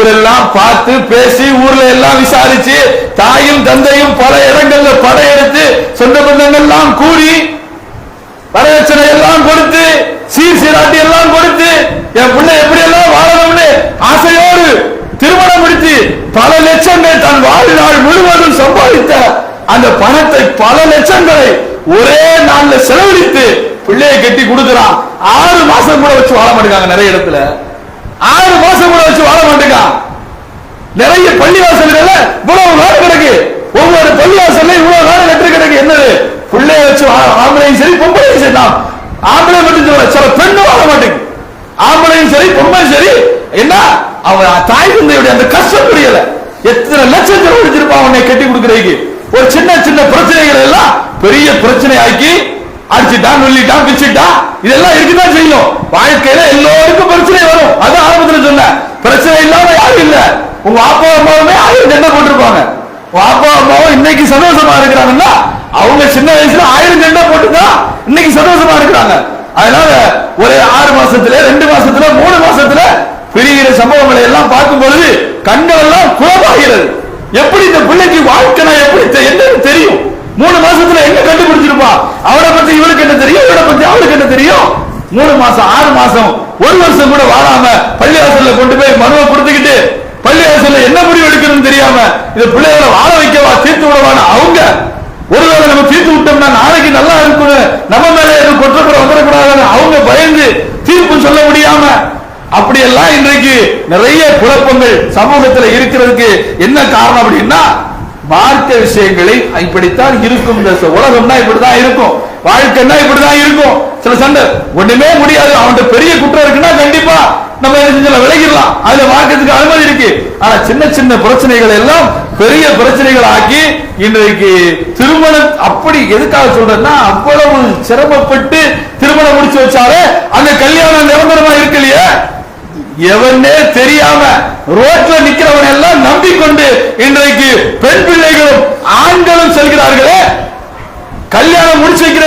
ஊரெல்லாம் பார்த்து பேசி ஊர்ல எல்லாம் விசாரிச்சு தாயும் தந்தையும் பல இடங்கள்ல படையெடுத்து சொந்த பந்தங்கள்லாம் கூடி வரதட்சணை எல்லாம் கொடுத்து சீர்சீராட்டி எல்லாம் கொடுத்து என் பிள்ளை எப்படி எல்லாம் வாழணும்னு ஆசையோடு திருமணம் முடித்து பல லட்சங்கள் தன் வாழ்நாள் முழுவதும் சம்பாதித்த அந்த பணத்தை பல லட்சங்களை ஒரே நாள்ல செலவழித்து பிள்ளையை கட்டி கொடுக்கிறான். 6 மாசம் கூட வச்சு வாழ மாட்டேங்காங்க. நிறைய இடத்துல 6 மாசம் கூட வச்சு வாழ மாட்டேங்கான். நிறைய பள்ளிவாசல்கள் இவ்வளவு நாடு கிடக்கு. ஒவ்வொரு பள்ளிவாசல்ல இவ்வளவு நாடு கட்டு கிடக்கு. என்னது பிள்ளைய வச்சு ஆம்பளையும் சரி பொம்பளையும் சரி. நாம் ஆம்பளை மட்டும் சொல்ல, சில பெண்ணு வாழ மாட்டேங்குது. ஆம்பளையும் சரி பொம்பளையும் சரி. என்ன அவன் தாய் தந்தையுடைய அந்த கஷ்டம் புரியல. எத்தனை லட்சம் செலவழிச்சிருப்பான் உன்னை கட்டி கொடுக்கறதுக்கு. ஒரு சின்ன சின்ன பிரச்சனைகள் எல்லாம் பெரிய பிரச்சனை ஆக்கி அடிச்சுட்டான், நொல்லிட்டான், பிச்சுட்டான், இதெல்லாம் இருக்குதான் செய்யும். வாழ்க்கையில எல்லோருக்கும் பிரச்சனை வரும். அது ஆரம்பத்தில் சொன்ன பிரச்சனை இல்லாம யாரும் இல்ல. உங்க அப்பா அம்மாவுமே 1000 ஜெண்டை போட்டிருப்பாங்க. உங்க அப்பா அம்மாவும் இன்னைக்கு சந்தோஷமா இருக்கிறாங்கன்னா அவங்க சின்ன வயசுல 1000 ஜெண்டை போட்டுதான் இன்னைக்கு சந்தோஷமா இருக்கிறாங்க. அதனால ஒரு 6 மாசத்துல 2 மாசத்துல 3 மாசத்துல பெரிய சம்பவங்களை எல்லாம் பார்க்கும் பொழுது கண்கள் எல்லாம் குழப்பாகிறது. எப்படி இந்த பிள்ளைக்கு வாழ்க்கை எப்படி என்னன்னு தெரியும். 3 மாசத்துல எங்க கண்டுபிடிச்சிருப்பா. அவனை பத்தி இவளுக்கு என்ன தெரியும், இவனை பத்தி அவளுக்கு என்ன தெரியும். 3 மாசம் 6 மாசம் 1 வருஷம் கூட வாழாம பள்ளிவாசல்ல கொண்டு போய் மனுவை கொடுத்துக்கிட்டு பள்ளிவாசல்ல என்ன முடிவு எடுக்கணும்னு தெரியாம இந்த பிள்ளைகளை வாழ வைக்கவா தீர்த்து விடவான அவங்க. ஒருவேளை நம்ம தீர்த்து விட்டோம்னா நாளைக்கு நல்லா இருக்கணும், நம்ம மேல எதுவும் குற்றப்பட வந்துடக்கூடாதுன்னு அவங்க பயந்து தீர்ப்பு சொல்ல முடியாம அப்படியெல்லாம் இன்றைக்கு நிறைய குழப்பங்கள் சமூகத்தில் இருக்கிறதுக்கு என்ன காரணம் அப்படின்னா மார்க்க விஷயங்களை இப்படித்தான் இருக்கும். இந்த உலகம்னா இப்படிதான் இருக்கும், வாழ்க்கைன்னா இப்படிதான் இருக்கும். சில சண்டை ஒண்ணுமே முடியாது. அவன்கிட்ட பெரிய குற்றம் இருக்குன்னா கண்டிப்பா நம்ம விலகிடலாம், அதுல மார்க்கத்துக்கு அனுமதி இருக்கு. ஆனா சின்ன சின்ன பிரச்சனைகள் எல்லாம் பெரிய பிரச்சனைகள் ஆக்கி இன்றைக்கு திருமணம் அப்படி எதுக்காக சொல்றேன்னா அவ்வளவு சிரமப்பட்டு திருமணம் முடிச்சு வச்சாலே அந்த கல்யாணம் நிரந்தரமா இருக்கு இல்லையா. எவனே தெரியாம ரோட்ல நிக்கிறவன் எல்லாம் நம்பிக்கொண்டு இன்றைக்கு பெண் பிள்ளைகளும் ஆண்களும் செல்கிறார்களே கல்யாணம் முடிச்சு வைக்கிற